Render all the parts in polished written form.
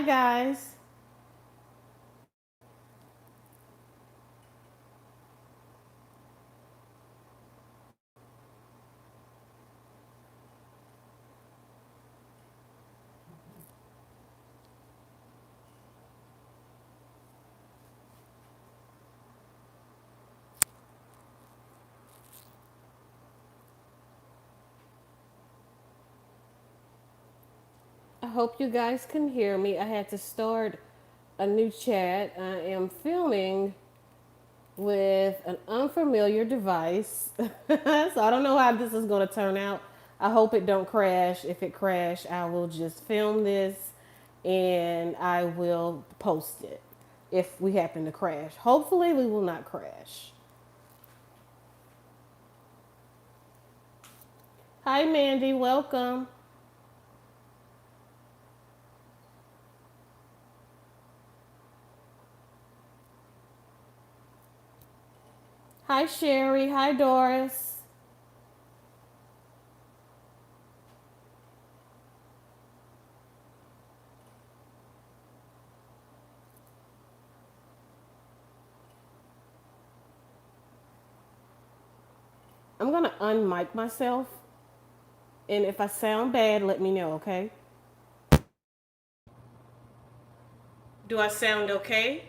guys. I hope you guys can hear me. I had to start a new chat. I am filming with an unfamiliar device. So I don't know how this is going to turn out. I hope it don't crash. If it crash, I will just film this and I will post it if we happen to crash. Hopefully we will not crash. Hi Mandy, welcome. Hi Sherry, hi Doris. I'm gonna unmic myself, and if I sound bad, let me know, okay? Do I sound okay?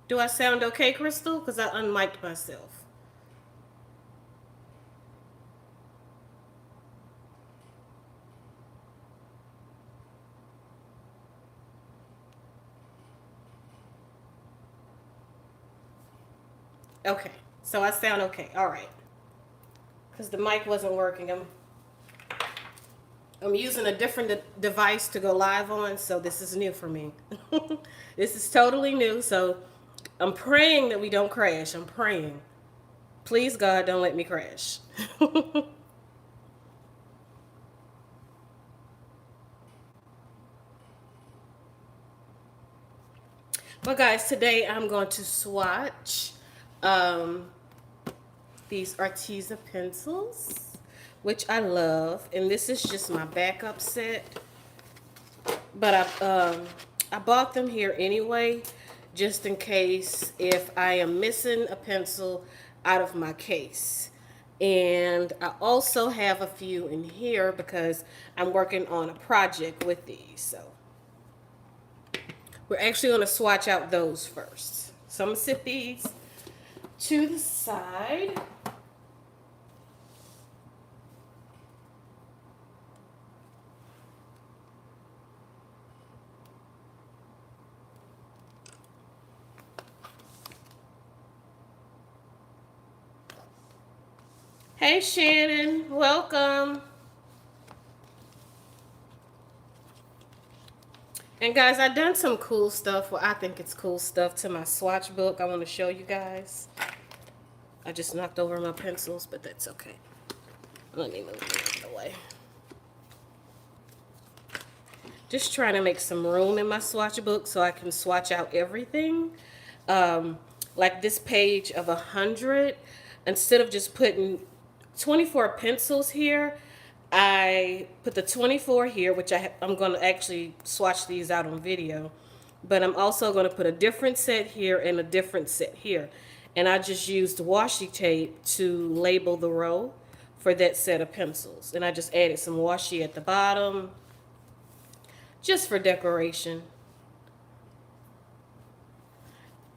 Do I sound okay, Crystal? Because I unmiked myself. Okay, so I sound okay. All right. Because the mic wasn't working. I'm using a different device to go live on, so this is new for me. This is totally new, so I'm praying that we don't crash. I'm praying. Please, God, don't let me crash. Well, guys, today I'm going to swatch um, these Arteza pencils, which I love. And this is just my backup set. But I bought them here anyway, just in case if I am missing a pencil out of my case. And I also have a few in here because I'm working on a project with these. So we're actually going to swatch out those first. So I'm going to sit these to the side. Hey Shannon, welcome. And guys, I've done some cool stuff. Well, I think it's cool stuff to my swatch book. I want to show you guys. I just knocked over my pencils, but that's okay. Let me move them out of the way. Just trying to make some room in my swatch book so I can swatch out everything. Like this page of 100, instead of just putting 24 pencils here, I put the 24 here, which I'm going to actually swatch these out on video. But I'm also going to put a different set here and a different set here. And I just used washi tape to label the row for that set of pencils. And I just added some washi at the bottom, just for decoration.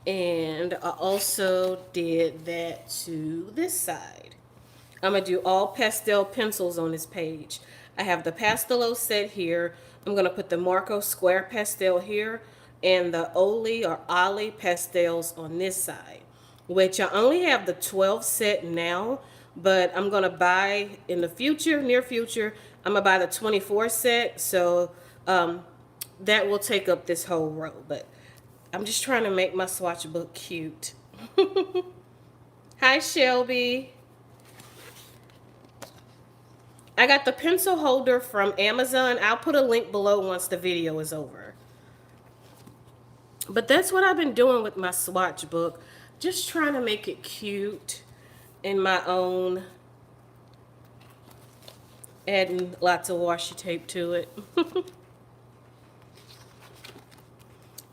And I also did that to this side. I'm going to do all pastel pencils on this page. I have the Pastelo set here. I'm going to put the Marco Square Pastel here and the Oli or Ollie pastels on this side, which I only have the 12 set now, but I'm going to buy in the future, near future, I'm going to buy the 24 set. So that will take up this whole row, but I'm just trying to make my swatch book cute. Hi, Shelby. I got the pencil holder from Amazon. I'll put a link below once the video is over. But that's what I've been doing with my swatch book. Just trying to make it cute in my own Adding lots of washi tape to it.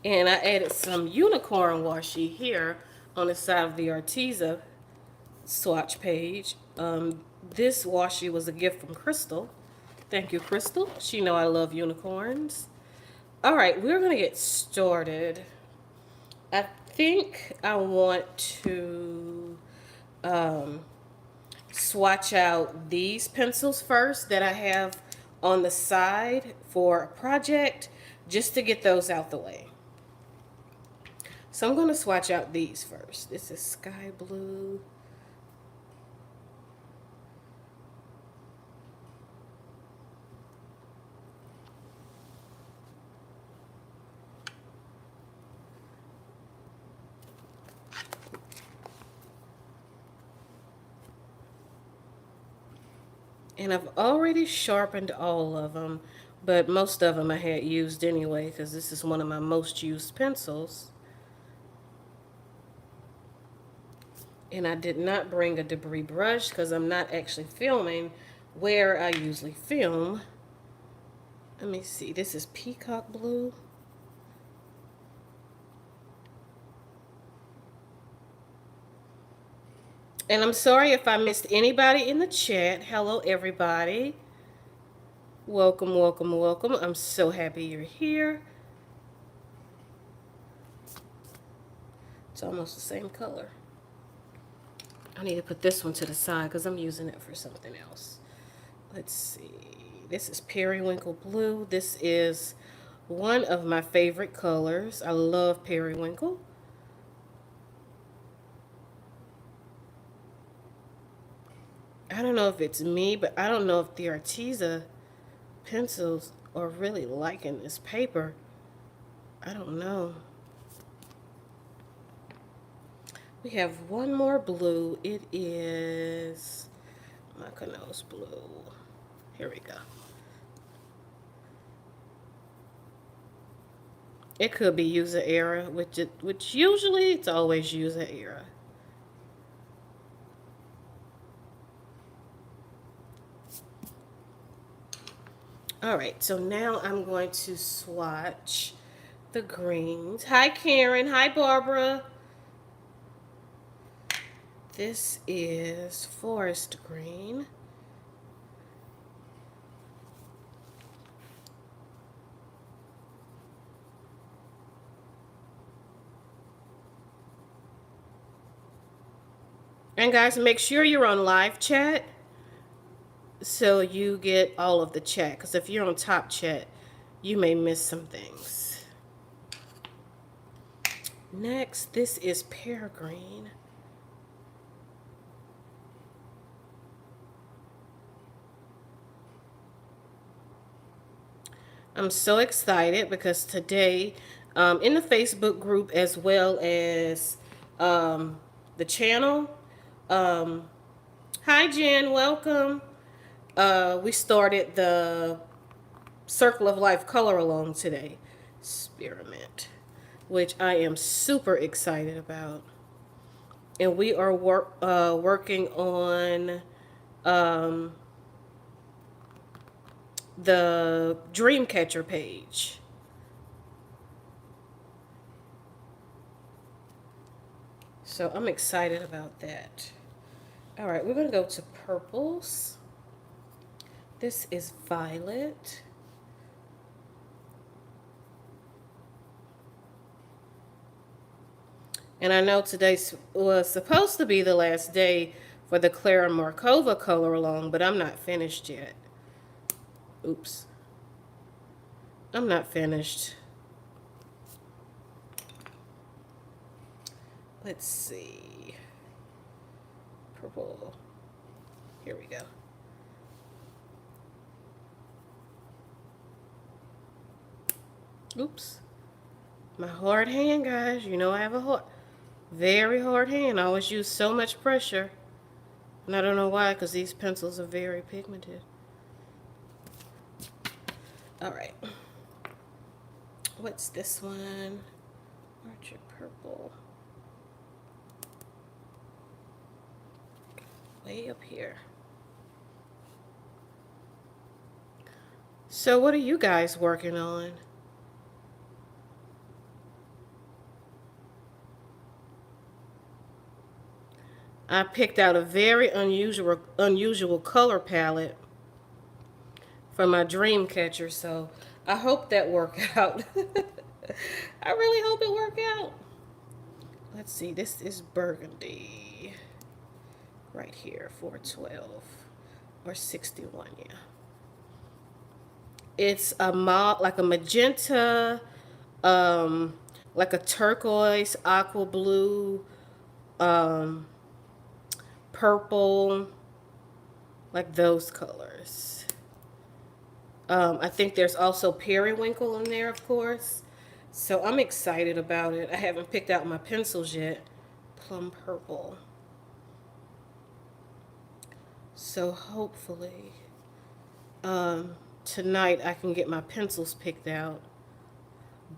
And I added some unicorn washi here on the side of the Arteza swatch page. This washi was a gift from Crystal. Thank you, Crystal. She know I love unicorns. All right, we're gonna get started. I think I want to swatch out these pencils first that I have on the side for a project, just to get those out the way. So I'm going to swatch out these first. This is sky blue. And I've already sharpened all of them, but most of them I had used anyway because this is one of my most used pencils. And I did not bring a debris brush because I'm not actually filming where I usually film. Let me see, this is peacock blue. And I'm sorry if I missed anybody in the chat. Hello, everybody. Welcome, welcome, welcome. I'm so happy you're here. It's almost the same color. I need to put this one to the side because I'm using it for something else. Let's see. This is periwinkle blue. This is one of my favorite colors. I love periwinkle. I don't know if it's me, but I don't know if the Arteza pencils are really liking this paper. I don't know. We have one more blue. It is Monai blue. Here we go. It could be user error, which usually it's always user error. All right, so now I'm going to swatch the greens. Hi, Karen. Hi, Barbara. This is forest green. And guys, make sure you're on live chat so you get all of the chat. Because if you're on top chat, you may miss some things. Next, this is pear green. I'm so excited because today, in the Facebook group as well as the channel, hi Jen, welcome. We started the Circle of Life color along today, experiment, which I am super excited about. And we are working on the Dreamcatcher page. So I'm excited about that. All right, we're going to go to purples. This is violet. And I know today was supposed to be the last day for the Clara Markova color along, but I'm not finished yet. Oops. I'm not finished. Let's see. Purple. Here we go. Oops. My hard hand, guys. You know I have a very hard hand. I always use so much pressure. And I don't know why, because these pencils are very pigmented. All right. What's this one? Orchard purple. Way up here. So what are you guys working on? I picked out a very unusual color palette for my dream catcher, so I hope that worked out. I really hope it worked out. Let's see, this is burgundy right here, 412 or 61, yeah. It's a like a magenta, um, like a turquoise, aqua blue, um, purple, like those colors. I think there's also periwinkle in there, of course. So I'm excited about it. I haven't picked out my pencils yet. Plum purple. So hopefully tonight I can get my pencils picked out.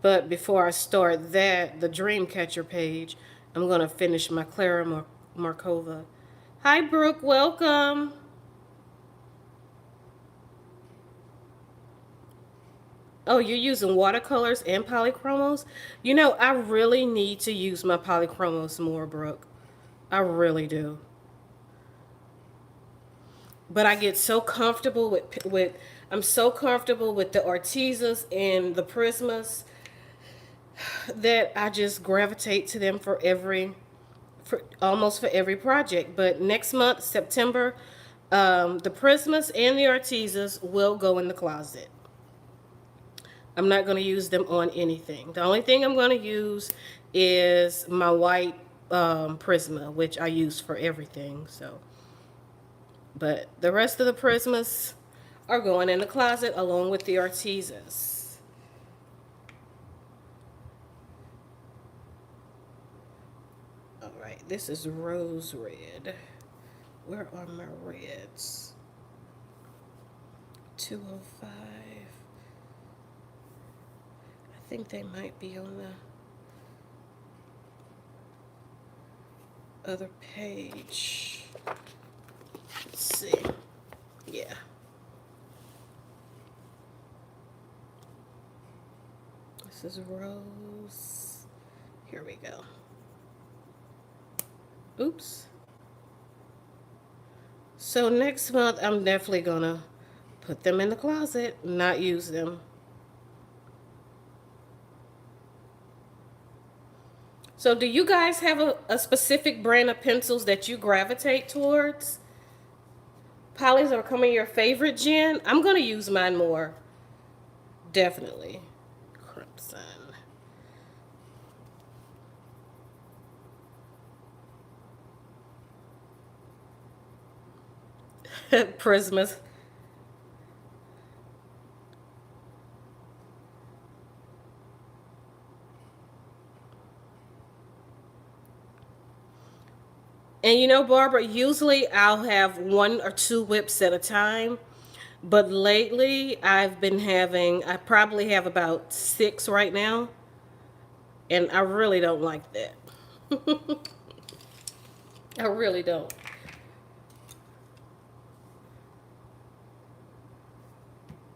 But before I start that, the Dreamcatcher page, I'm going to finish my Clara Markova. Hi, Brooke. Welcome. Oh, you're using watercolors and polychromos? You know, I really need to use my polychromos more, Brooke. I really do. But I get so comfortable with I'm so comfortable with the Artezas and the Prismas that I just gravitate to them for almost for every project. But next month, September, the Prismas and the Artezas will go in the closet. I'm not going to use them on anything. The only thing I'm going to use is my white Prisma, which I use for everything. So, but the rest of the Prismas are going in the closet along with the Artezas. All right, this is rose red. Where are my reds? 205. I think they might be on the other page. Let's see. Yeah. This is rose. Here we go. Oops. So next month, I'm definitely gonna put them in the closet, not use them. So do you guys have a specific brand of pencils that you gravitate towards? Polys are coming your favorite, Jen? I'm gonna use mine more. Definitely. Crimson. Prismas. And you know, Barbara, usually I'll have one or two whips at a time. But lately I probably have about 6 right now. And I really don't like that. I really don't.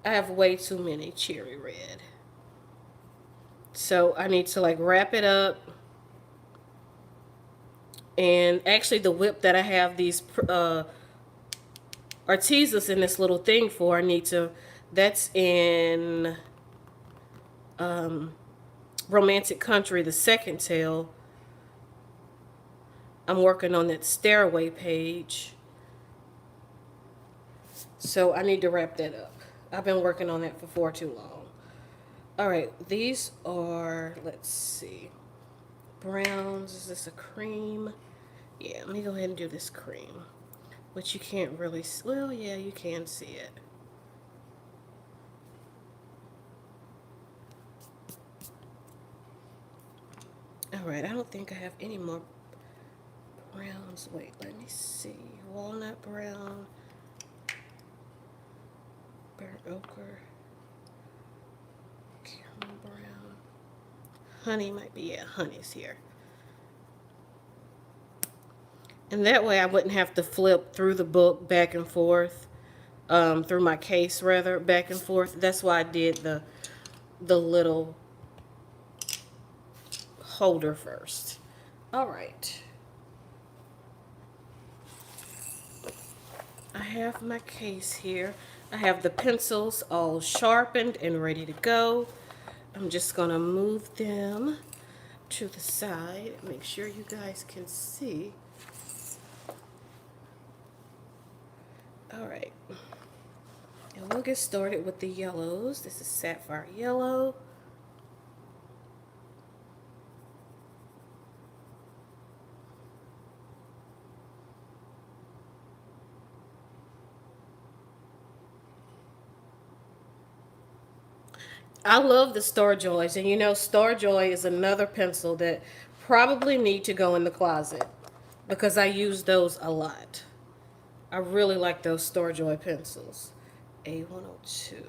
I have way too many cherry red. So I need to like wrap it up. And actually the whip that I have these Artezas in this little thing for, that's in Romantic Country, the second tale. I'm working on that stairway page. So I need to wrap that up. I've been working on that for far too long. All right, these are, let's see, browns. Is this a cream? Yeah, let me go ahead and do this cream, which you can't really, well, yeah, you can see it. All right, I don't think I have any more browns. Wait, let me see. Walnut brown, burnt ochre, caramel brown. Honey might be, yeah, honey's here. And that way I wouldn't have to flip through the book back and forth. through my case, rather, back and forth. That's why I did the little holder first. All right. I have my case here. I have the pencils all sharpened and ready to go. I'm just gonna move them to the side. Make sure you guys can see. All right. And we'll get started with the yellows. This is sapphire yellow. I love the Star Joys, and you know, Star Joy is another pencil that probably need to go in the closet because I use those a lot. I really like those Star Joy pencils. A102,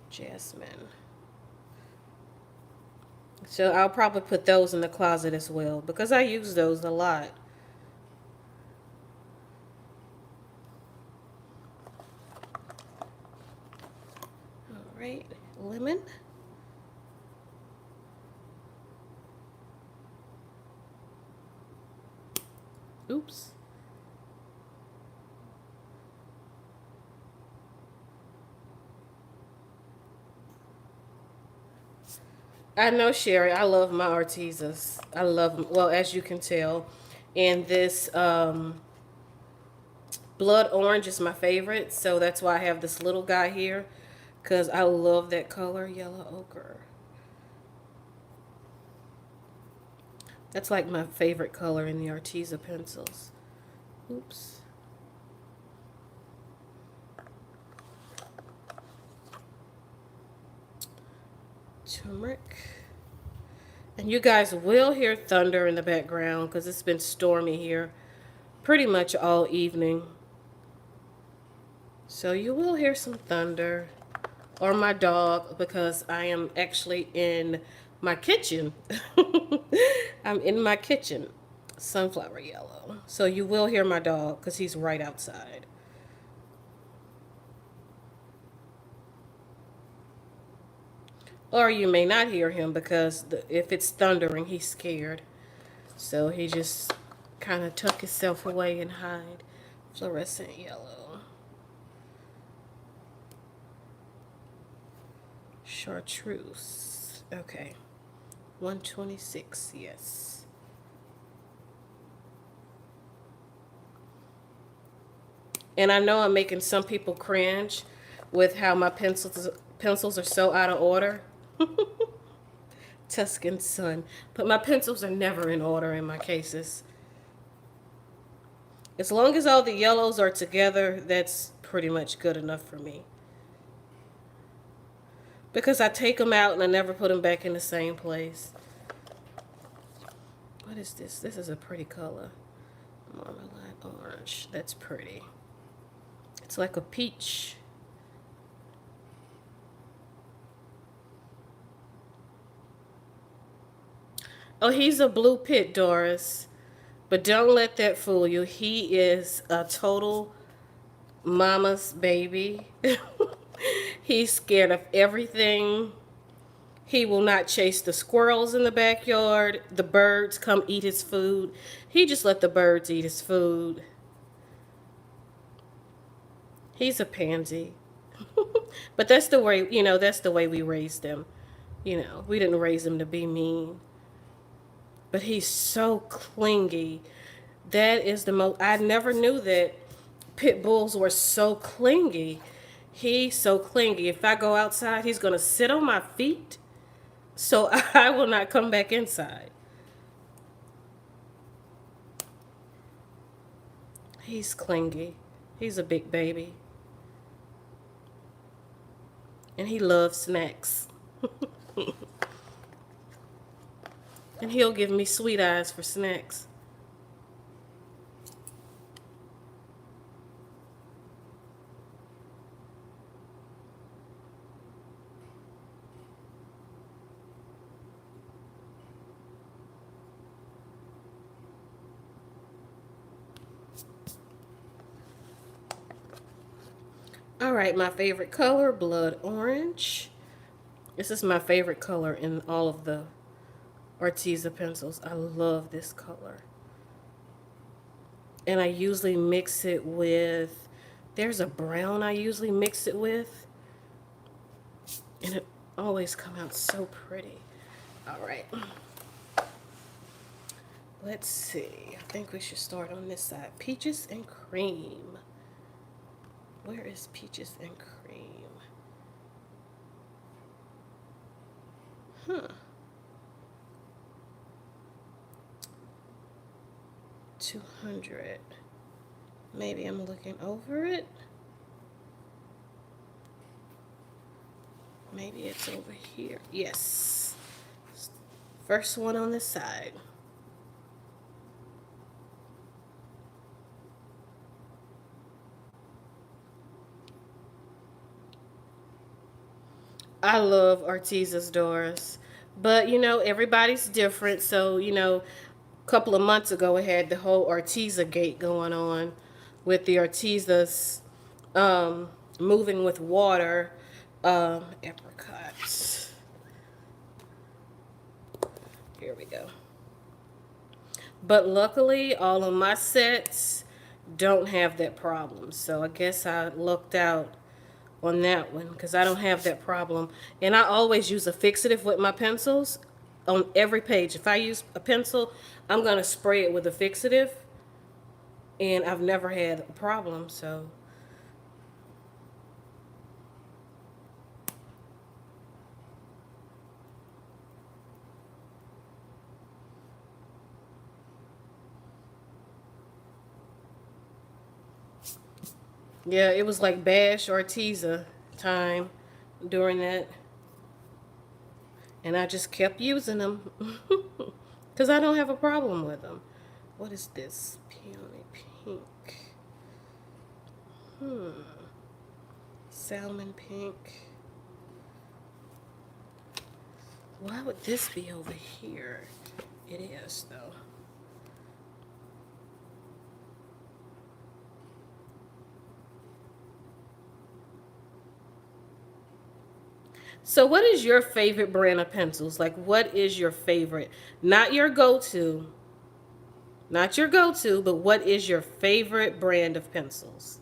Jasmine. So I'll probably put those in the closet as well because I use those a lot. All right, lemon. Oops. I know, Sherry, I love my Artezas. I love them. Well, as you can tell. And this blood orange is my favorite. So that's why I have this little guy here. Because I love that color, yellow ochre. That's like my favorite color in the Arteza pencils. Oops. Turmeric. And you guys will hear thunder in the background because it's been stormy here pretty much all evening. So you will hear some thunder or my dog because I am actually in my kitchen. I'm in my kitchen. Sunflower yellow. So you will hear my dog because he's right outside. Or you may not hear him because if it's thundering, he's scared. So he just kind of tuck himself away and hide. Fluorescent yellow. Chartreuse. Okay. 126, yes. And I know I'm making some people cringe with how my pencils are so out of order. Tuscan Sun. But my pencils are never in order in my cases. As long as all the yellows are together, that's pretty much good enough for me. Because I take them out and I never put them back in the same place. What is this? This is a pretty color. Marmalade orange. That's pretty. It's like a peach. Oh, he's a blue pit, Doris. But don't let that fool you. He is a total mama's baby. He's scared of everything. He will not chase the squirrels in the backyard. The birds come eat his food. He just let the birds eat his food. He's a pansy. But that's the way, you know, that's the way we raised him. You know, we didn't raise him to be mean. But he's so clingy. That is the most, I never knew that pit bulls were so clingy. He's so clingy. If I go outside, he's going to sit on my feet. So I will not come back inside. He's clingy. He's a big baby. And he loves snacks. And he'll give me sweet eyes for snacks. All right, my favorite color, blood orange. This is my favorite color in all of the Arteza pencils. I love this color. And I usually mix it with, there's a brown I usually mix it with. And it always comes out so pretty. All right. Let's see. I think we should start on this side. Peaches and cream. Where is peaches and cream? Huh. 200. Maybe I'm looking over it. Maybe it's over here. Yes. First one on this side. I love Arteza's doors. But, you know, everybody's different. So, you know, a couple of months ago, we had the whole Arteza gate going on with the Artezas moving with water. Apricots. Here we go. But luckily, all of my sets don't have that problem. So I guess I lucked out on that one because I don't have that problem. And I always use a fixative with my pencils on every page. If I use a pencil, I'm going to spray it with a fixative. And I've never had a problem, so. Yeah, it was like Bash Arteza time during that. And I just kept using them because I don't have a problem with them. What is this? Peony pink. Salmon pink. Why would this be over here? It is, though. So what is your favorite brand of pencils? Like, what is your favorite? Not your go-to. Not your go-to, but what is your favorite brand of pencils?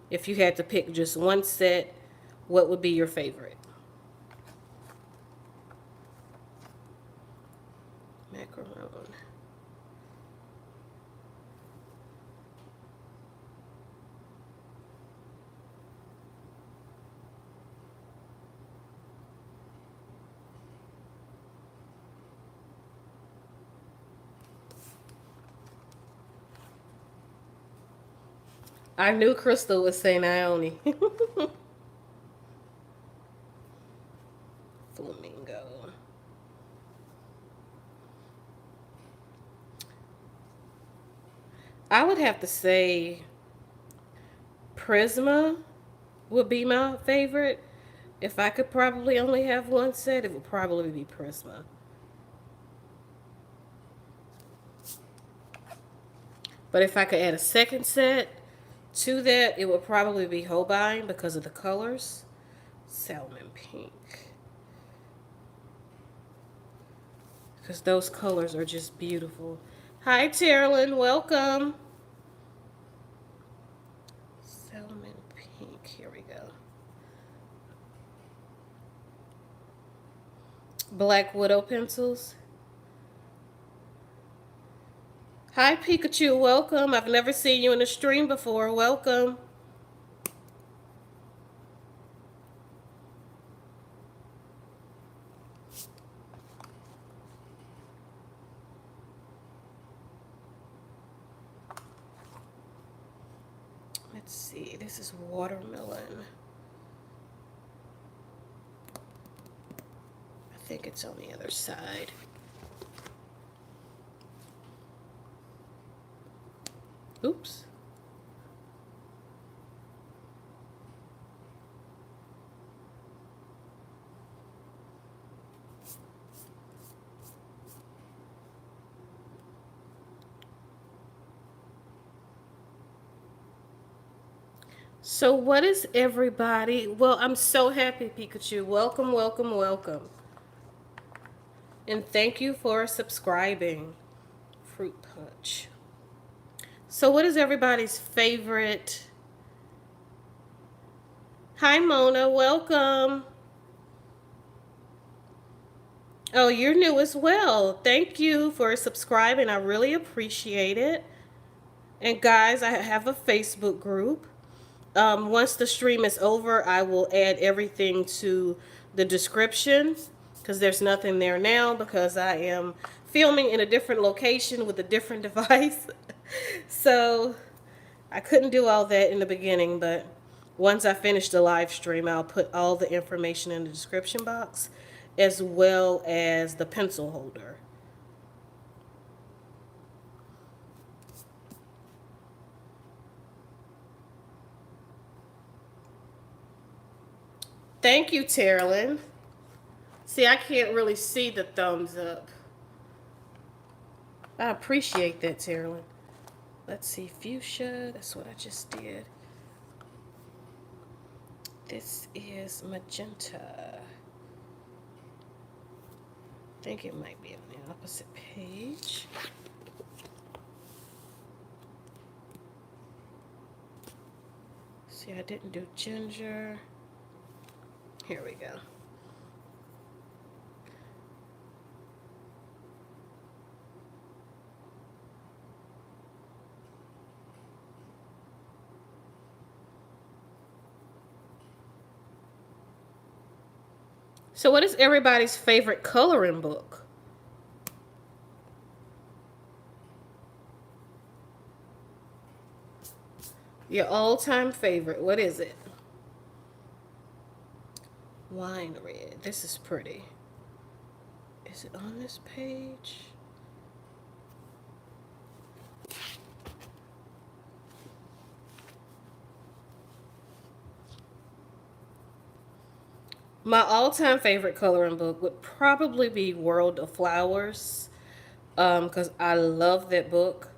If you had to pick just one set, what would be your favorite? Macaron. I knew Crystal would say Naomi. Flamingo. I would have to say Prisma would be my favorite. If I could probably only have one set, it would probably be Prisma. But if I could add a second set to that, it would probably be Holbein because of the colors. Salmon pink. Because those colors are just beautiful. Hi, Terilyn. Welcome. Salmon pink. Here we go. Black Widow pencils. Hi, Pikachu. Welcome. I've never seen you in a stream before. Welcome. Let's see. This is watermelon. I think it's on the other side. Oops. So what is everybody? Well, I'm so happy, Pikachu. Welcome, welcome, welcome. And thank you for subscribing. Fruit punch. So what is everybody's favorite? Hi Mona, welcome. Oh, you're new as well. Thank you for subscribing. I really appreciate it. And guys, I have a Facebook group. Once the stream is over, I will add everything to the description because there's nothing there now because I am filming in a different location with a different device. So I couldn't do all that in the beginning, but once I finish the live stream, I'll put all the information in the description box as well as the pencil holder. Thank you, Terilyn. See, I can't really see the thumbs up. I appreciate that, Terilyn. Let's see, fuchsia. That's what I just did. This is magenta. I think it might be on the opposite page. See, I didn't do ginger. Here we go. So what is everybody's favorite coloring book? Your all-time favorite, what is it? Wine red. This is pretty. Is it on this page? My all-time favorite coloring book would probably be World of Flowers, because I love that book.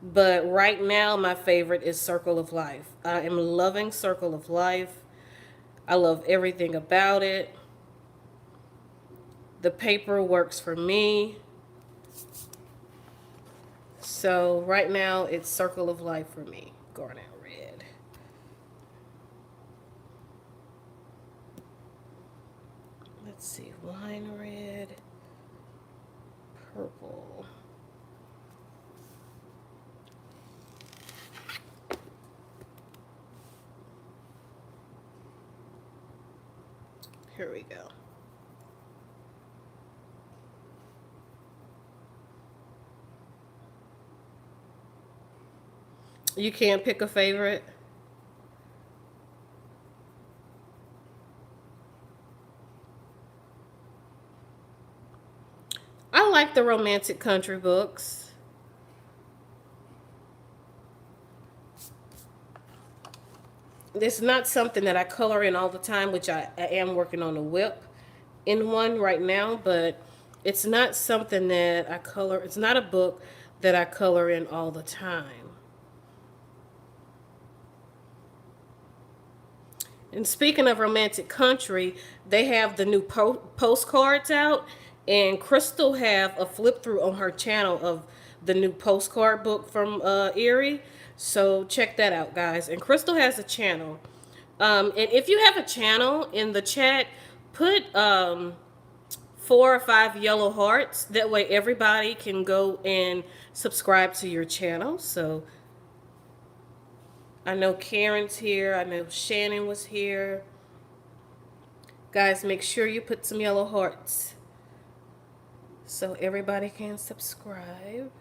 But right now, my favorite is Circle of Life. I am loving Circle of Life. I love everything about it. The paper works for me. So right now, it's Circle of Life for me. Garnet red. Let's see, wine red, purple. Here we go. You can't pick a favorite? I like the romantic country books. It's not something that I color in all the time, which I am working on a whip in one right now, but it's not something that I color. It's not a book that I color in all the time. And speaking of romantic country, they have the new postcards out, and Crystal have a flip through on her channel of the new postcard book from Erie. So check that out, guys. And Crystal has a channel. And if you have a channel, in the chat, put 4 or 5 yellow hearts. That way everybody can go and subscribe to your channel. So I know Karen's here. I know Shannon was here. Guys, make sure you put some yellow hearts so everybody can subscribe.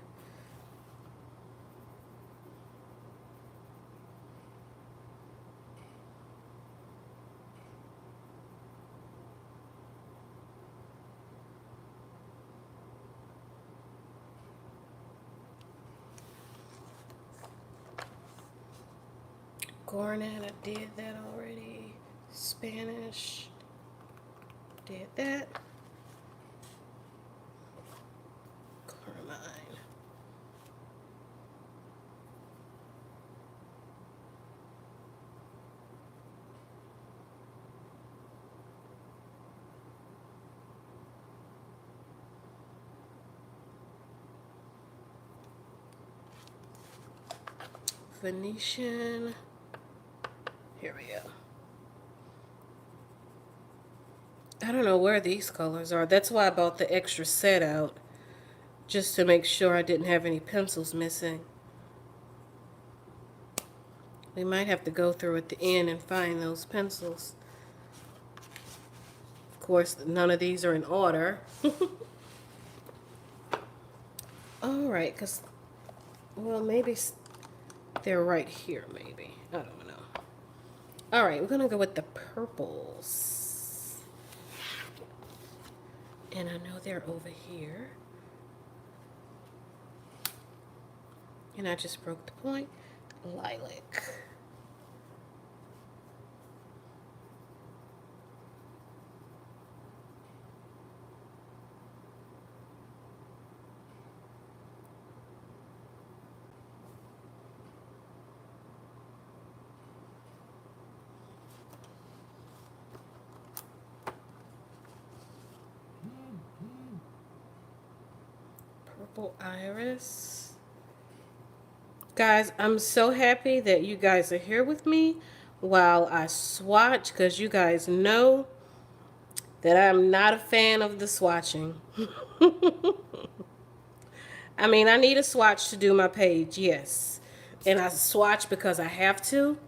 Garnet, I did that already. Spanish, did that. Carmine. Venetian. Here we go. I don't know where these colors are. That's why I bought the extra set out, just to make sure I didn't have any pencils missing. We might have to go through at the end and find those pencils. Of course, none of these are in order. Alright, because, well, maybe they're right here, maybe. I don't know. Alright, we're going to go with the purples. And I know they're over here. And I just broke the point. Lilac. Purple iris. Guys, I'm so happy that you guys are here with me while I swatch, because you guys know that I'm not a fan of the swatching. I mean, I need a swatch to do my page, yes. And I swatch because I have to,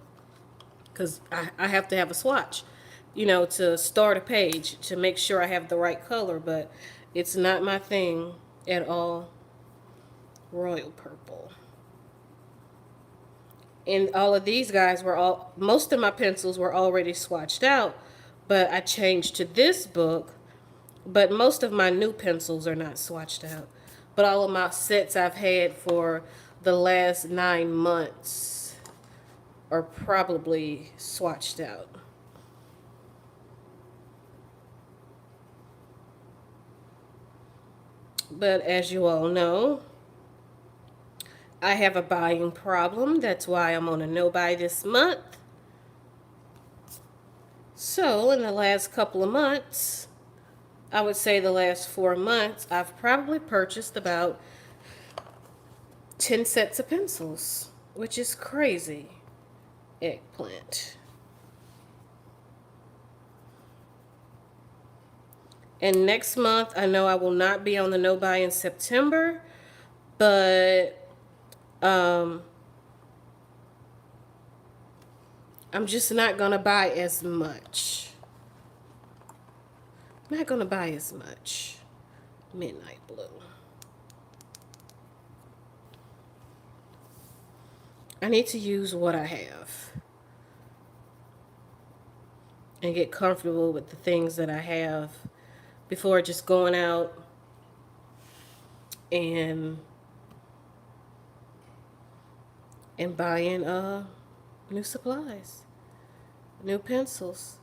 because I have to have a swatch, you know, to start a page, to make sure I have the right color, but it's not my thing at all. Royal purple. And all of these guys were most of my pencils were already swatched out, but I changed to this book. But most of my new pencils are not swatched out. But all of my sets I've had for the last 9 months are probably swatched out. But as you all know, I have a buying problem. That's why I'm on a no buy this month. So in the last couple of months, I would say the last 4 months, I've probably purchased about 10 sets of pencils, which is crazy. Eggplant. And next month, I know I will not be on the no buy in September, but I'm just not going to buy as much. I'm not going to buy as much. Midnight blue. I need to use what I have and get comfortable with the things that I have before just going out and buying new supplies, new pencils.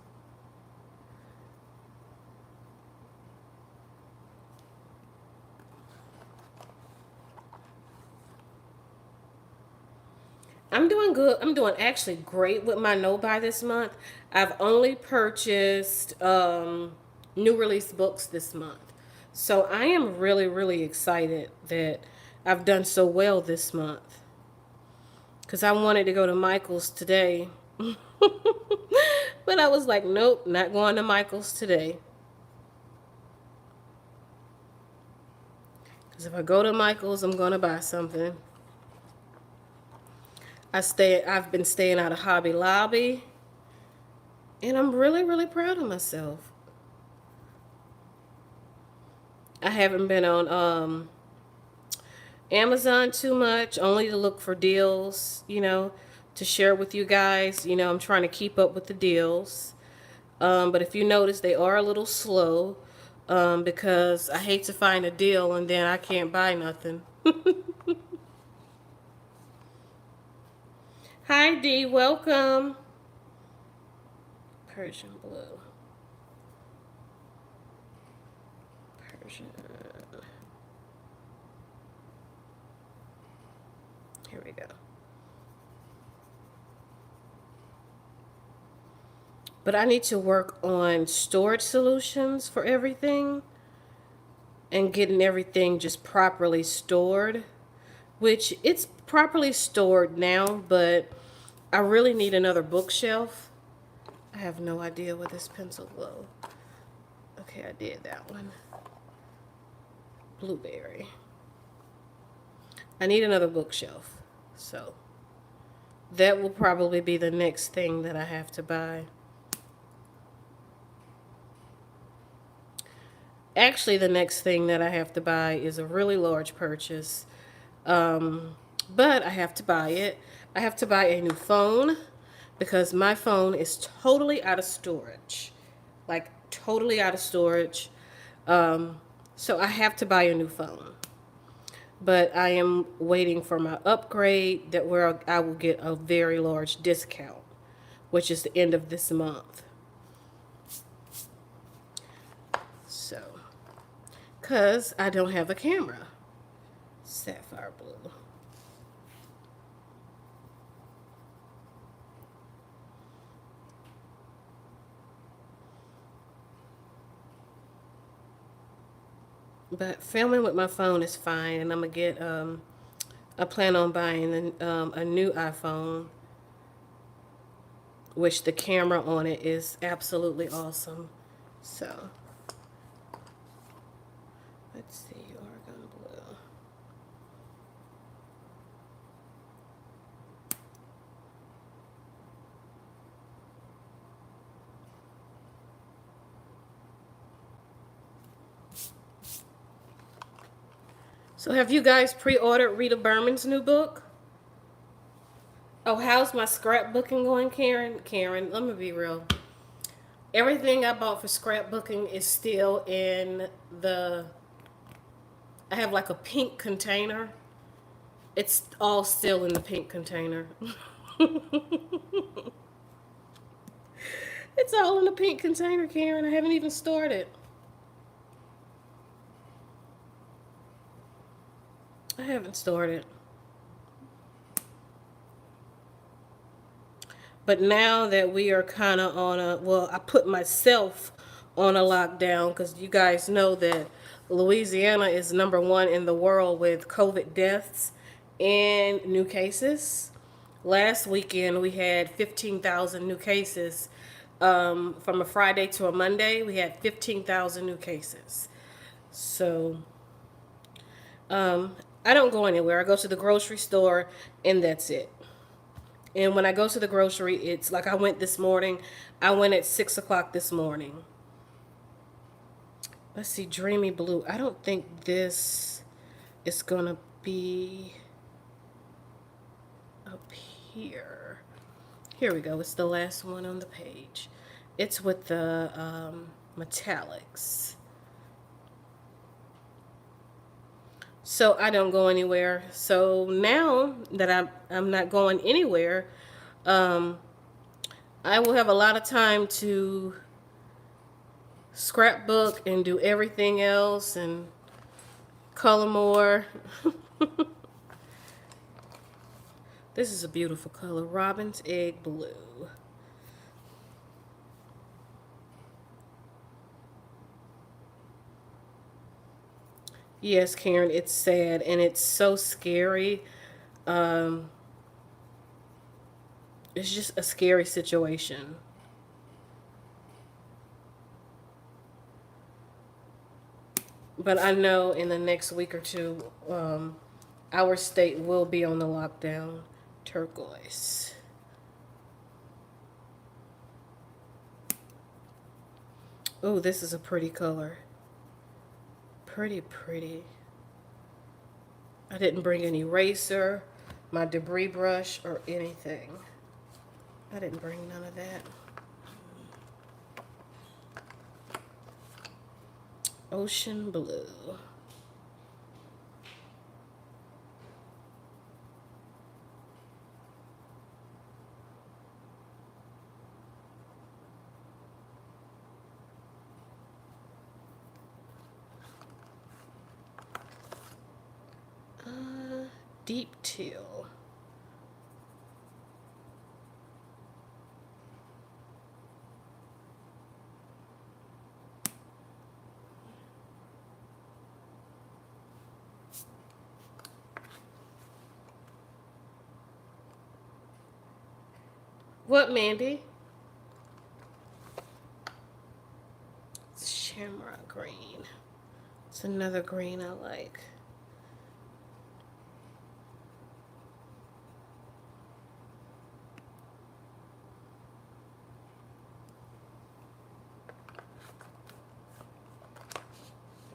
I'm doing good. I'm doing actually great with my no buy this month. I've only purchased new release books this month. So I am really, really excited that I've done so well this month. Because I wanted to go to Michael's today. But I was like, nope, not going to Michael's today. Because if I go to Michael's, I'm going to buy something. I've been staying out of Hobby Lobby. And I'm really, really proud of myself. I haven't been on Amazon too much, only to look for deals, you know, to share with you guys. You know, I'm trying to keep up with the deals. But if you notice, they are a little slow because I hate to find a deal and then I can't buy nothing. Hi, Dee. Welcome. Persian blue. Persian. Here we go. But I need to work on storage solutions for everything and getting everything just properly stored, which it's properly stored now, but I really need another bookshelf. I have no idea where this pencil go. Okay, I did that one. Blueberry. I need another bookshelf. So that will probably be the next thing that I have to buy. Actually, the next thing that I have to buy is a really large purchase. But I have to buy it. I have to buy a new phone because my phone is totally out of storage. Like, totally out of storage. So I have to buy a new phone. But I am waiting for my upgrade that where I will get a very large discount, which is the end of this month. So, because I don't have a camera. Sapphire blue. But filming with my phone is fine, and I'm gonna get. I plan on buying a new iPhone, which the camera on it is absolutely awesome. So, let's see, Oregon blue. So have you guys pre-ordered Rita Berman's new book? Oh, how's my scrapbooking going, Karen? Karen, let me be real. Everything I bought for scrapbooking is still in the... I have like a pink container. It's all still in the pink container. It's all in the pink container, Karen. I haven't even started. I haven't started. But now that we are kind of on a, well, I put myself on a lockdown because you guys know that Louisiana is #1 in the world with COVID deaths and new cases. Last weekend we had 15,000 new cases. From a Friday to a Monday, we had 15,000 new cases. So I don't go anywhere. I go to the grocery store and that's it. And when I go to the grocery, it's like I went this morning. I went at 6 o'clock this morning. Let's see, Dreamy Blue. I don't think this is going to be up here. Here we go. It's the last one on the page. It's with the metallics. So I don't go anywhere. So now that I'm not going anywhere, I will have a lot of time to scrapbook and do everything else and color more. This is a beautiful color, Robin's Egg Blue. Yes, Karen, it's sad and it's so scary. It's just a scary situation. But I know in the next week or two, our state will be on the lockdown. Turquoise. Oh, this is a pretty color. Pretty, pretty. I didn't bring an eraser, my debris brush, or anything. I didn't bring none of that. Ocean Blue. Deep teal. What, Mandy? It's shamrock green. It's another green I like.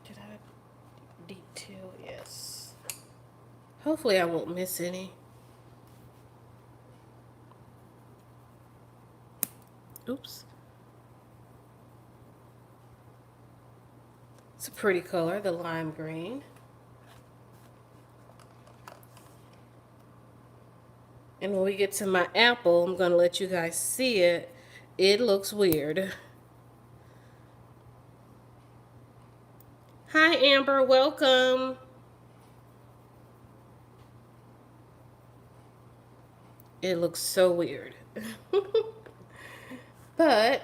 Did I detail? Yes. Hopefully I won't miss any. Oops. It's a pretty color, the lime green. And when we get to my apple, I'm going to let you guys see it. It looks weird. Hi, Amber. Welcome. It looks so weird. But,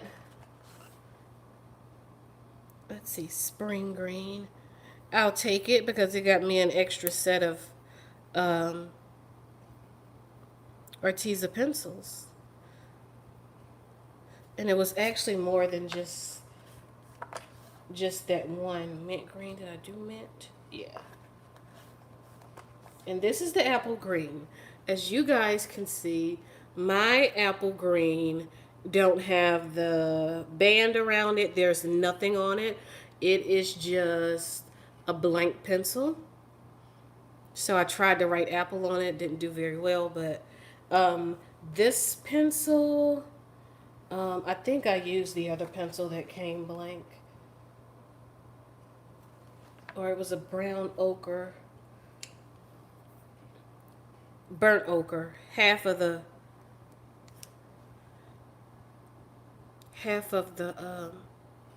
let's see, spring green. I'll take it because it got me an extra set of Arteza pencils. And it was actually more than just that one. Mint green. Did I do mint? Yeah. And this is the apple green. As you guys can see, my apple green don't have the band around it. There's nothing on it. It is just a blank pencil. So I tried to write apple on it. Didn't do very well. But this pencil, I think I used the other pencil that came blank. Or it was a brown ochre. Burnt ochre. Half of the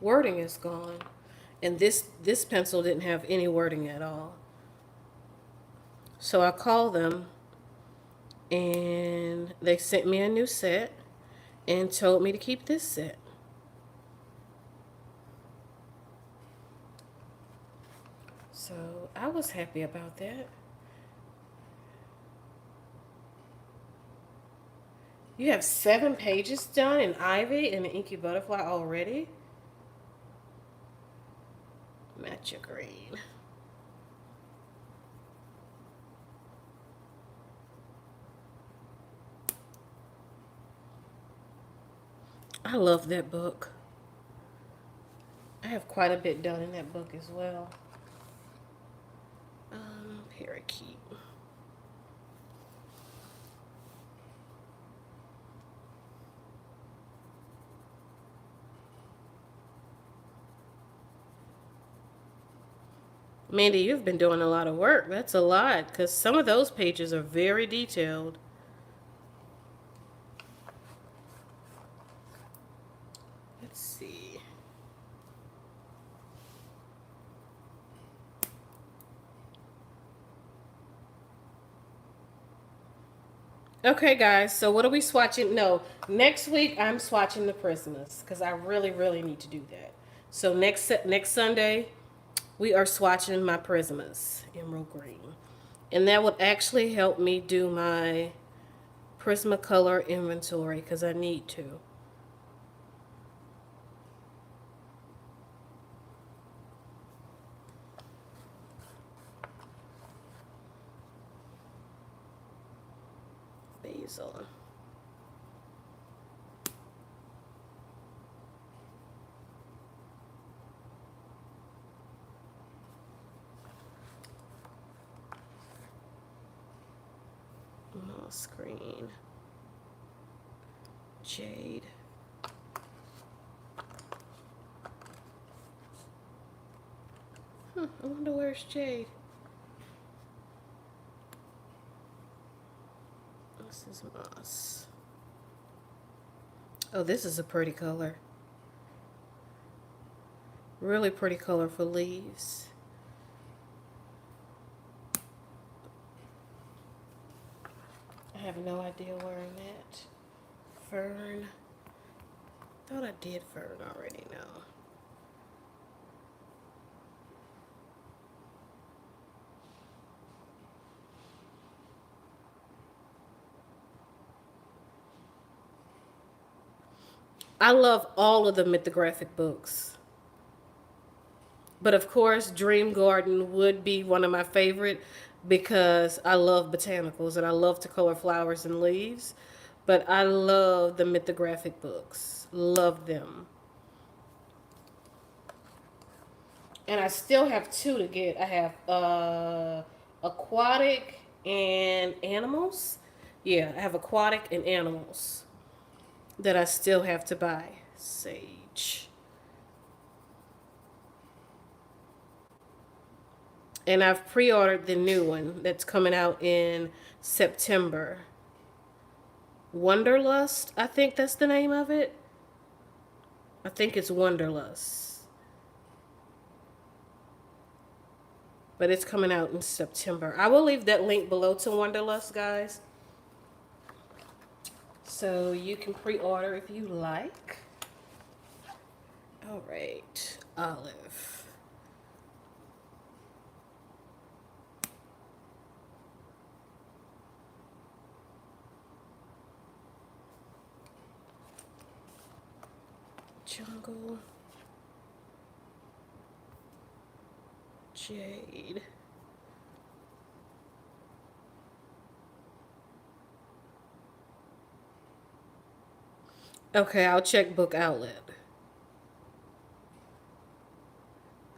wording is gone. And this pencil didn't have any wording at all. So I called them and they sent me a new set and told me to keep this set. So I was happy about that. You have 7 pages done in Ivy and an Inky Butterfly already? Matcha green. I love that book. I have quite a bit done in that book as well. Parakeet. Mandy, you've been doing a lot of work. That's a lot, because some of those pages are very detailed. Let's see. Okay, guys, so what are we swatching? No, next week I'm swatching the Prismas, because I really, really need to do that. So next Sunday, we are swatching my Prismas, emerald green. And that would actually help me do my Prismacolor inventory, because I need to. Basil. Moss green. Jade. I wonder where's Jade. This is moss. Oh, this is a pretty color. Really pretty color for leaves. I have no idea where I'm at. Fern. Thought I did fern already. No. I love all of the mythographic books. But of course, Dream Garden would be one of my favorite because I love botanicals and I love to color flowers and leaves. But I love the mythographic books. Love them. And I still have two to get. I have aquatic and animals. Yeah, I have aquatic and animals that I still have to buy. Sage. And I've pre-ordered the new one that's coming out in September. Wonderlust, I think that's the name of it. I think it's Wonderlust. But it's coming out in September. I will leave that link below to Wonderlust, guys. So you can pre-order if you like. All right, Olive. Jungle. Jade. Okay, I'll check Book Outlet.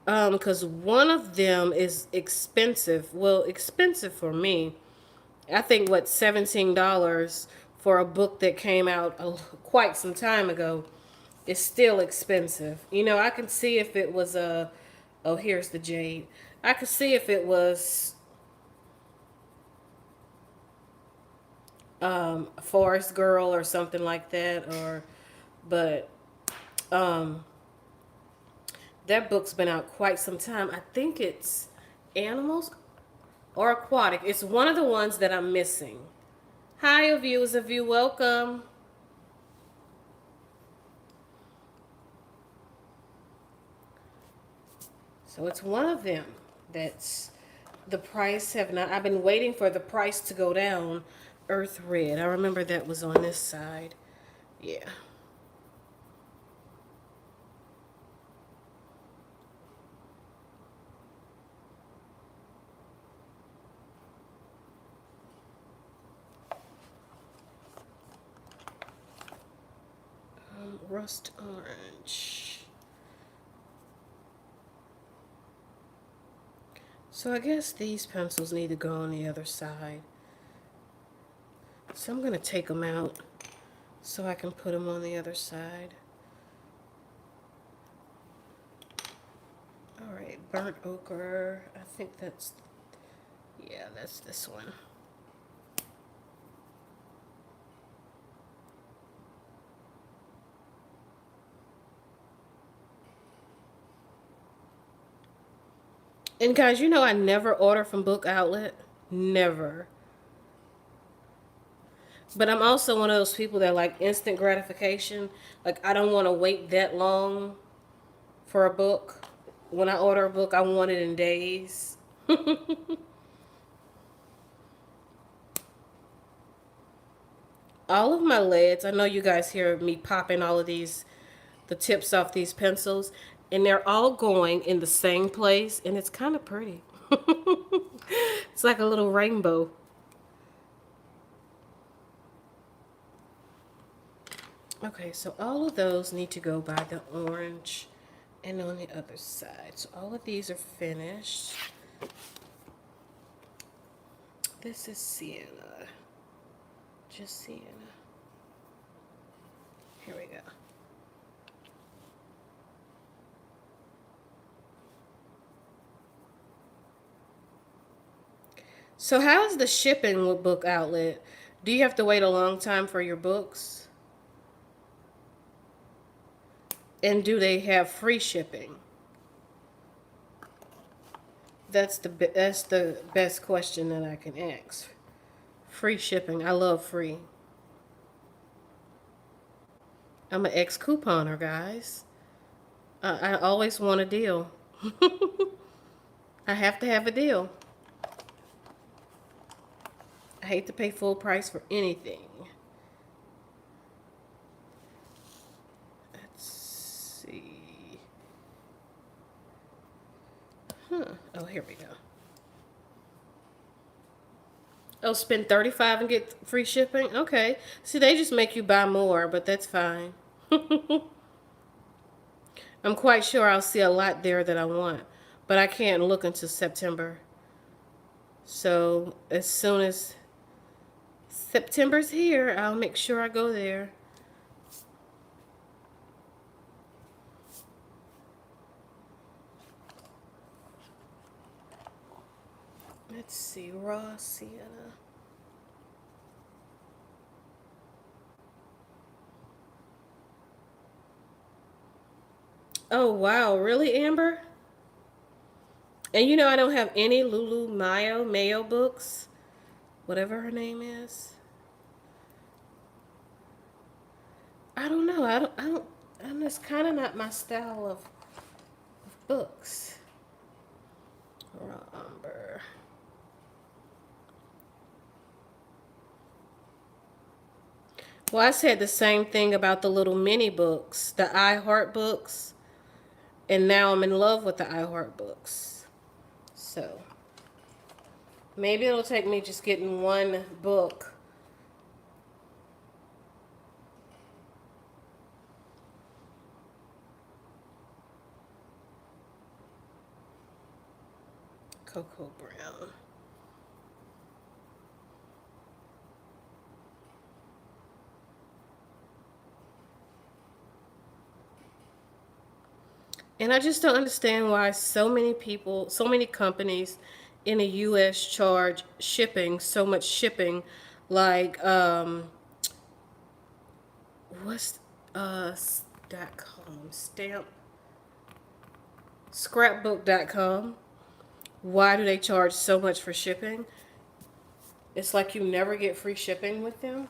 Because one of them is expensive. Well, expensive for me. I think what $17 for a book that came out quite some time ago is still expensive. You know, I can see if it was a, oh, here's the jade. I could see if it was a Forest Girl or something like that, or, but that book's been out quite some time. I think it's Animals or Aquatic. It's one of the ones that I'm missing. Hi, viewers of you, welcome. So it's one of them that's the price have not, I've been waiting for the price to go down. Earth Red. I remember that was on this side. Yeah. Rust Orange. So I guess these pencils need to go on the other side. So I'm going to take them out so I can put them on the other side. All right, Burnt Ochre. I think that's, yeah, that's this one. And guys, you know I never order from Book Outlet. Never. But I'm also one of those people that like instant gratification. Like I don't want to wait that long for a book. When I order a book, I want it in days. All of my leads, I know you guys hear me popping all of these, the tips off these pencils, and they're all going in the same place, and it's kind of pretty. It's like a little rainbow. Okay, so all of those need to go by the orange and on the other side. So all of these are finished. This is sienna. Just sienna. Here we go. So how's the shipping with Book Outlet? Do you have to wait a long time for your books? And do they have free shipping? That's the best question that I can ask. Free shipping. I love free. I'm an ex-couponer, guys. I always want a deal. I have to have a deal. I hate to pay full price for anything. Oh, here we go. Oh, spend 35 and get free shipping? Okay. See, they just make you buy more, but that's fine. I'm quite sure I'll see a lot there that I want, but I can't look until September. So as soon as September's here, I'll make sure I go there. Let's see, raw sienna. Oh wow, really, Amber? And you know I don't have any Lulu Mayo books, whatever her name is. I don't know. I'm just kind of not my style of books. Raw umber. Well, I said the same thing about the little mini books, the I Heart books, and now I'm in love with the I Heart books. So maybe it'll take me just getting one book. Cocoa Brown. And I just don't understand why so many people, so many companies in the US charge shipping, so much shipping, like what's .com, stamp scrapbook.com. Why do they charge so much for shipping? It's like you never get free shipping with them.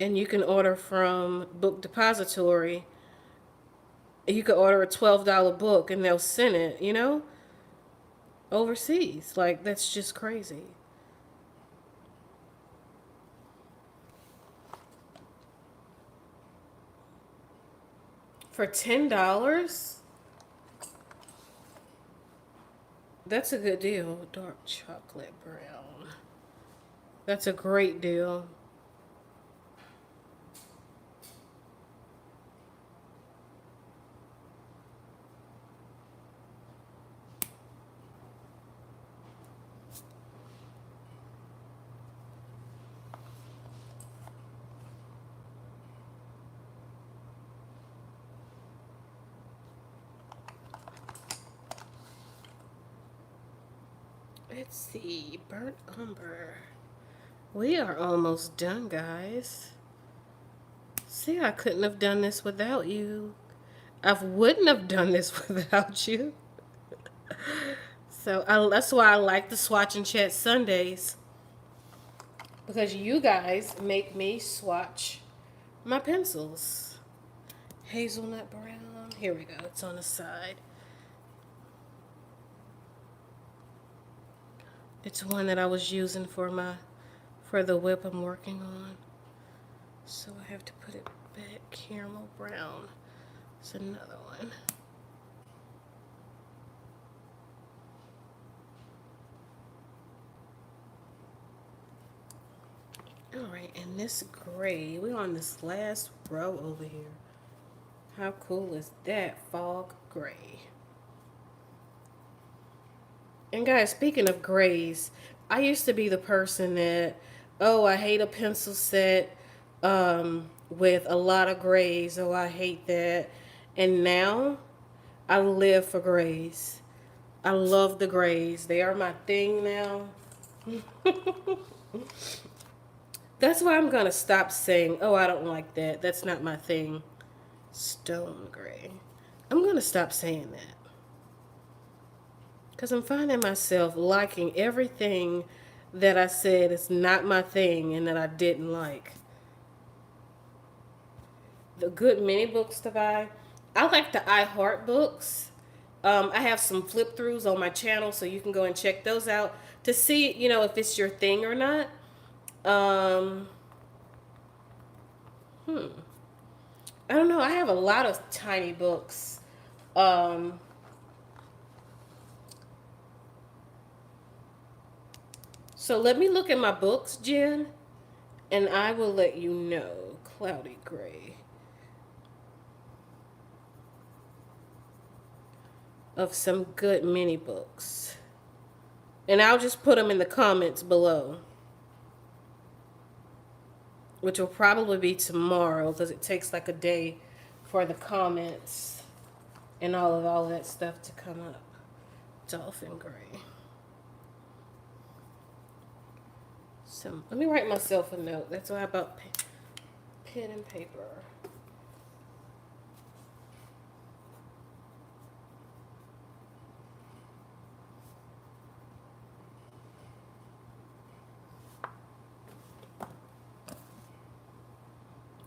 And you can order from Book Depository. You could order a $12 book and they'll send it, overseas. Like, that's just crazy. For $10? That's a good deal. Dark chocolate brown. That's a great deal. Let's see. Burnt umber. We are almost done, guys. See, I couldn't have done this without you. I wouldn't have done this without you. So that's why I like the Swatch and Chat Sundays. Because you guys make me swatch my pencils. Hazelnut brown. Here we go. It's on the side. It's one that I was using for the whip I'm working on. So I have to put it back. Caramel brown. It's another one. Alright, and this gray, we're on this last row over here. How cool is that? Fog gray. And guys, speaking of grays, I used to be the person that, oh, I hate a pencil set with a lot of grays. Oh, I hate that. And now I live for grays. I love the grays. They are my thing now. That's why I'm going to stop saying, oh, I don't like that. That's not my thing. Stone gray. I'm going to stop saying that. Because I'm finding myself liking everything that I said is not my thing and that I didn't like. The good mini books to buy. I like the I Heart books. I have some flip throughs on my channel, so you can go and check those out to see, if it's your thing or not. I don't know. I have a lot of tiny books. Um, so let me look at my books, Jen, and I will let you know. Cloudy gray. Of some good mini books. And I'll just put them in the comments below, which will probably be tomorrow because it takes like a day for the comments and all of that stuff to come up. Dolphin gray. So let me write myself a note. That's why I bought pen and paper.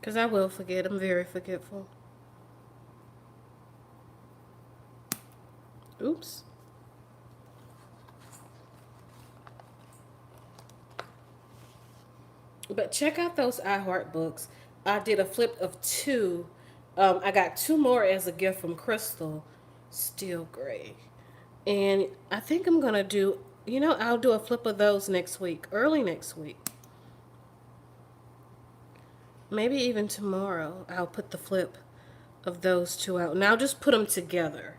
Because I will forget. I'm very forgetful. Oops. But check out those iHeart books. I did a flip of 2. I got 2 more as a gift from Crystal. Steel gray. And I think I'm going to do, I'll do a flip of those next week. Early next week. Maybe even tomorrow. I'll put the flip of those 2 out. And I'll just put them together.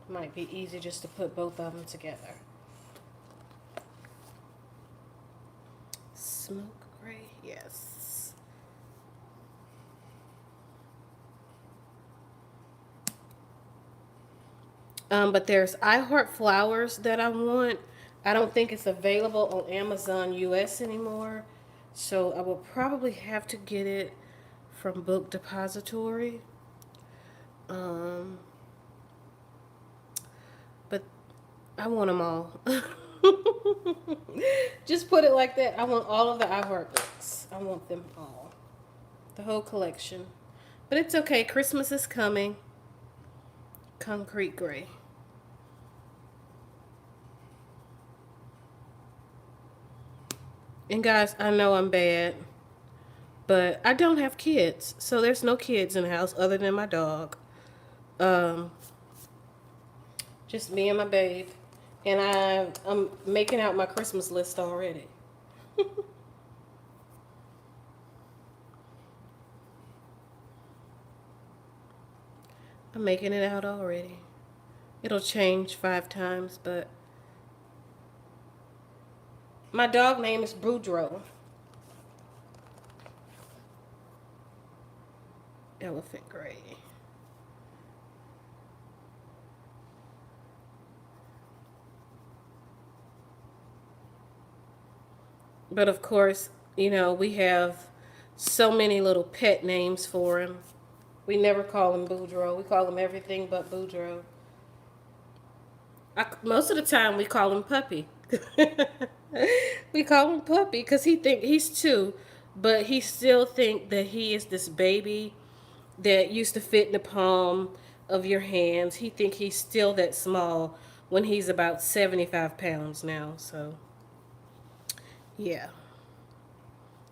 Might be easy just to put both of them together. Smoke gray, yes. But there's iHeart Flowers that I want. I don't think it's available on Amazon US anymore. So I will probably have to get it from Book Depository. But I want them all. Just put it like that. I want all of the iHeart books. I want them all. The whole collection. But it's okay. Christmas is coming. Concrete gray. And guys, I know I'm bad, but I don't have kids. So there's no kids in the house other than my dog. Just me and my babe. And I'm making out my Christmas list already. I'm making it out already. It'll change 5 times, but my dog name is Boudreaux. Elephant gray. But of course, we have so many little pet names for him. We never call him Boudreaux. We call him everything but Boudreaux. Most of the time, we call him Puppy. We call him Puppy because he's 2, but he still think that he is this baby that used to fit in the palm of your hands. He think he's still that small when he's about 75 pounds now. So, yeah,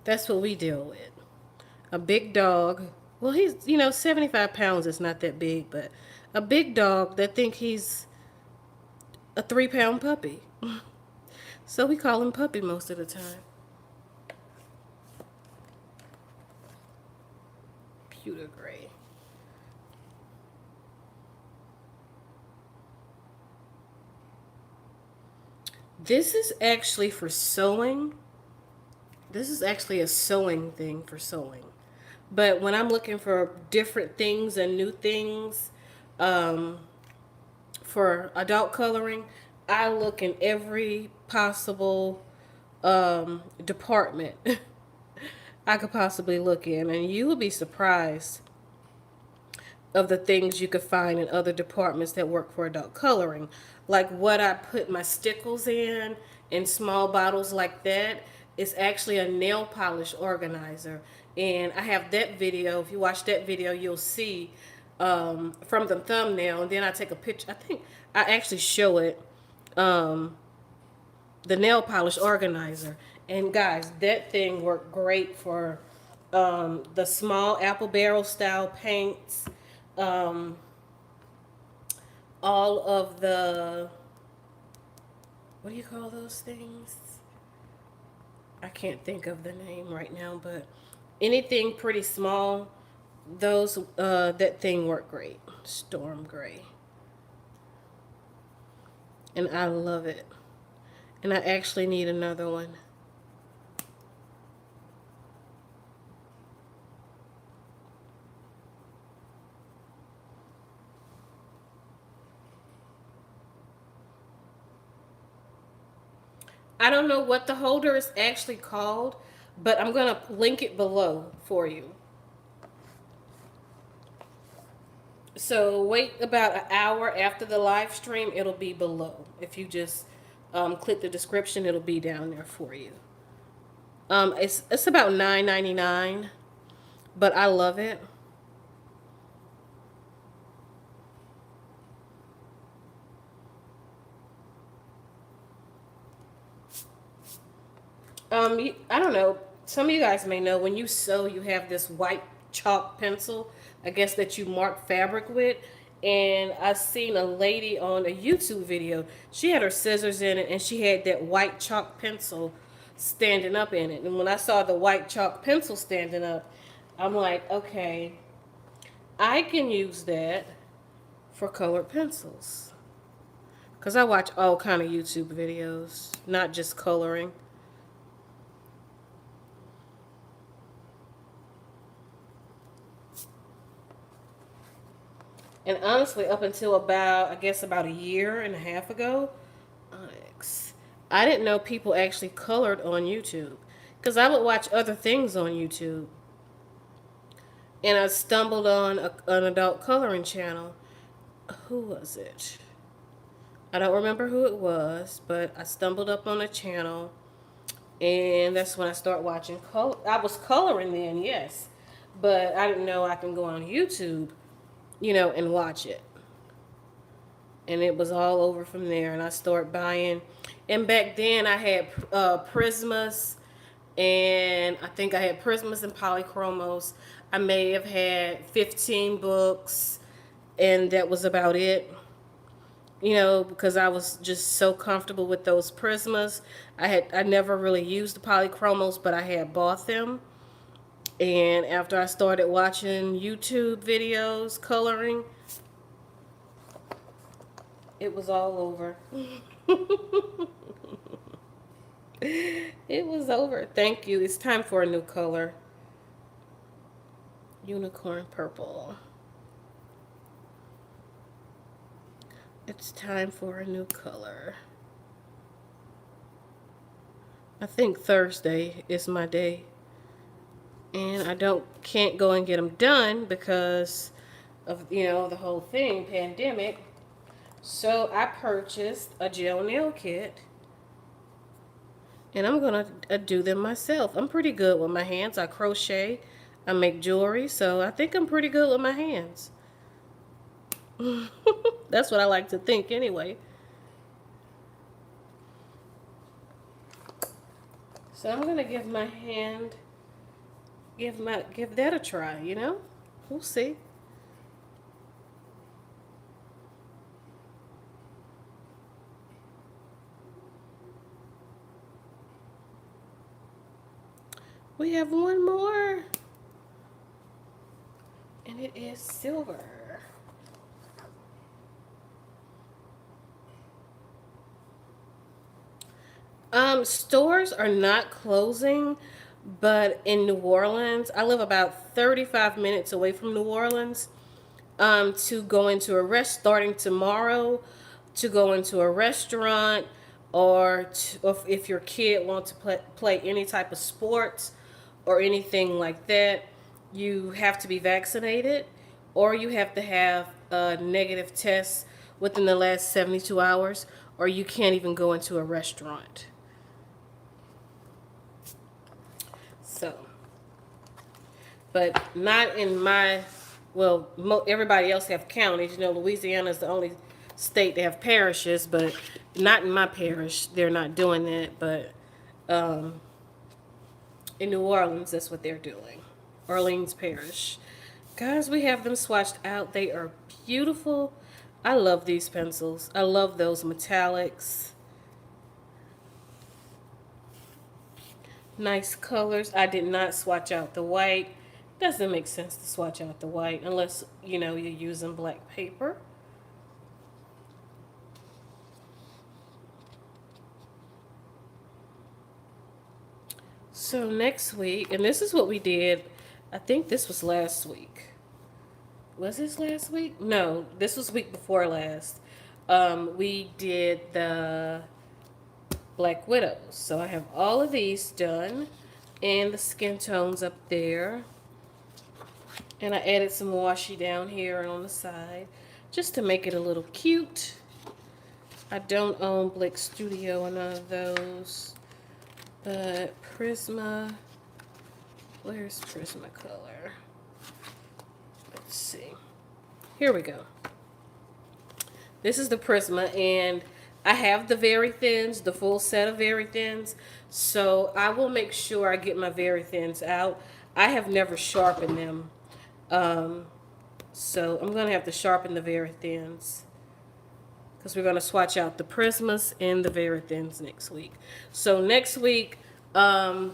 that's what we deal with. A big dog. Well, he's 75 pounds is not that big, but a big dog that think he's a 3-pound puppy. So we call him Puppy most of the time. Pewter gray. This is actually for sewing. This is actually a sewing thing for sewing. But when I'm looking for different things and new things for adult coloring, I look in every possible department I could possibly look in. And you will be surprised of the things you could find in other departments that work for adult coloring. Like what I put my stickles in small bottles like that, is actually a nail polish organizer. And I have that video. If you watch that video, you'll see from the thumbnail. And then I take a picture. I think I actually show it, the nail polish organizer. And guys, that thing worked great for the small apple barrel style paints, um, all of the, what do you call those things? I can't think of the name right now, but anything pretty small, those that thing worked great. Storm gray, and I love it. And I actually need another one. I don't know what the holder is actually called, but I'm going to link it below for you. So wait about an hour after the live stream, it'll be below. If you just click the description, it'll be down there for you. It's about $9.99, but I love it. I don't know. Some of you guys may know when you sew, you have this white chalk pencil, I guess, that you mark fabric with. And I seen a lady on a YouTube video. She had her scissors in it, and she had that white chalk pencil standing up in it. And when I saw the white chalk pencil standing up, I'm like, okay, I can use that for colored pencils. Because I watch all kind of YouTube videos, not just coloring. And honestly, up until about, I guess, about a year and a half ago, Onyx, I didn't know people actually colored on YouTube. Because I would watch other things on YouTube. And I stumbled on an adult coloring channel. Who was it? I don't remember who it was, but I stumbled up on a channel. And that's when I started watching color. I was coloring then, yes. But I didn't know I can go on YouTube, and watch it. And it was all over from there. And I started buying. And back then I had Prismas. And I think I had Prismas and Polychromos. I may have had 15 books. And that was about it. Because I was just so comfortable with those Prismas. I never really used the Polychromos, but I had bought them. And after I started watching YouTube videos, coloring, it was all over. It was over. Thank you. It's time for a new color. Unicorn purple. It's time for a new color. I think Thursday is my day. And I can't go and get them done because of, the whole thing, pandemic. So I purchased a gel nail kit. And I'm going to do them myself. I'm pretty good with my hands. I crochet. I make jewelry. So I think I'm pretty good with my hands. That's what I like to think anyway. So I'm going to give my hand... Give that a try, We'll see. We have one more. And it is silver. Stores are not closing. But in New Orleans, I live about 35 minutes away from New Orleans. To go into starting tomorrow, to go into a restaurant, or if your kid wants to play any type of sports or anything like that, you have to be vaccinated, or you have to have a negative test within the last 72 hours, or you can't even go into a restaurant. So, but not in my, everybody else have counties. Louisiana is the only state to have parishes, but not in my parish. They're not doing that. But in New Orleans, that's what they're doing. Orleans Parish. Guys, we have them swatched out. They are beautiful. I love these pencils. I love those metallics. Nice colors. I did not swatch out the white. Doesn't make sense to swatch out the white unless, you know, you're using black paper. So next week, and this is what we did. I think this was last week. Was this last week? No, this was week before last. We did the Black Widows. So I have all of these done and the skin tones up there. And I added some washi down here and on the side just to make it a little cute. I don't own Blick Studio or none of those. But Prisma, where's Prismacolor? Let's see. Here we go. This is the Prisma, and I have the Very Thins, the full set of Very Thins. So I will make sure I get my Very Thins out. I have never sharpened them. So I'm going to have to sharpen the Very Thins, because we're going to swatch out the Prismas and the Very Thins next week. So next week will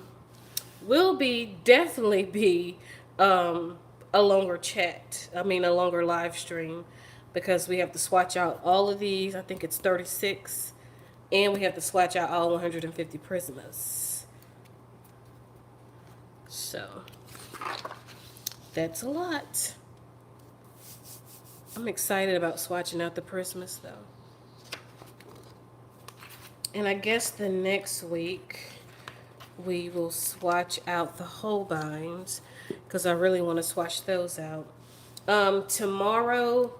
definitely be a longer chat. I mean, a longer live stream, because we have to swatch out all of these. I think it's 36. And we have to swatch out all 150 Prismas. So that's a lot. I'm excited about swatching out the Prismas, though. And I guess the next week we will swatch out the Holbeins, because I really want to swatch those out. Tomorrow,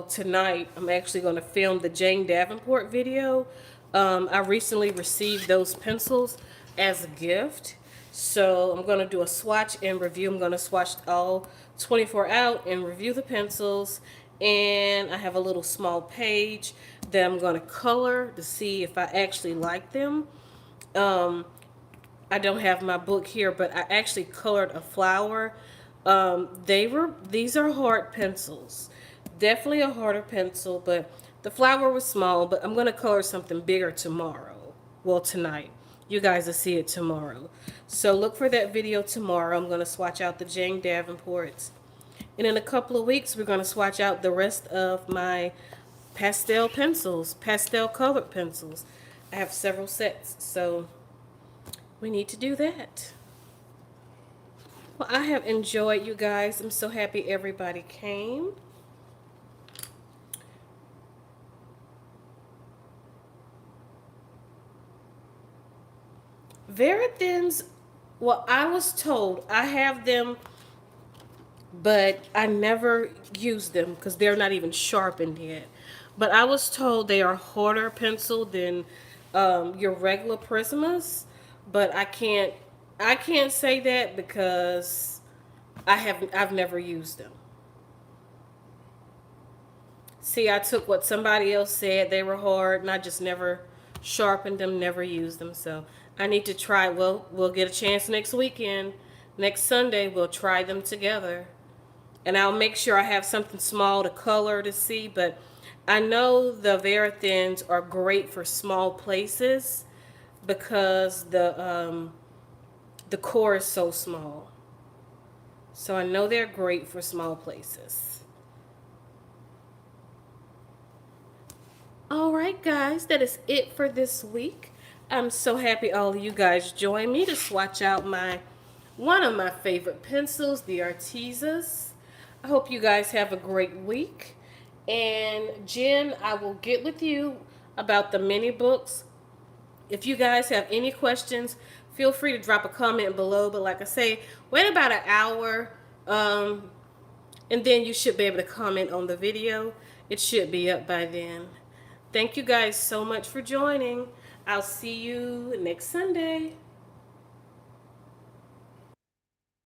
tonight, I'm actually going to film the Jane Davenport video. I recently received those pencils as a gift. So I'm going to do a swatch and review. I'm going to swatch all 24 out and review the pencils. And I have a little small page that I'm going to color to see if I actually like them. I don't have my book here, but I actually colored a flower. These are hard pencils. Definitely a harder pencil, but the flower was small, but I'm going to color something bigger tomorrow. Well, tonight. You guys will see it tomorrow. So look for that video tomorrow. I'm going to swatch out the Jane Davenports. And in a couple of weeks, we're going to swatch out the rest of my pastel pencils, pastel colored pencils. I have several sets, so we need to do that. Well, I have enjoyed you guys. I'm so happy everybody came. Very Thins, well, I was told I have them, but I never use them because they're not even sharpened yet. But I was told they are harder pencil than your regular Prismas, but I can't say that because I've never used them. See, I took what somebody else said they were hard, and I just never sharpened them, never used them. So I need to try. Well, we'll get a chance next weekend. Next Sunday, we'll try them together. And I'll make sure I have something small to color to see. But I know the Very Thins are great for small places because the core is so small. So I know they're great for small places. All right, guys, that is it for this week. I'm so happy all of you guys joined me to swatch out one of my favorite pencils, the Artezas. I hope you guys have a great week. And Jen, I will get with you about the mini books. If you guys have any questions, feel free to drop a comment below. But like I say, wait about an hour, and then you should be able to comment on the video. It should be up by then. Thank you guys so much for joining. I'll see you next Sunday.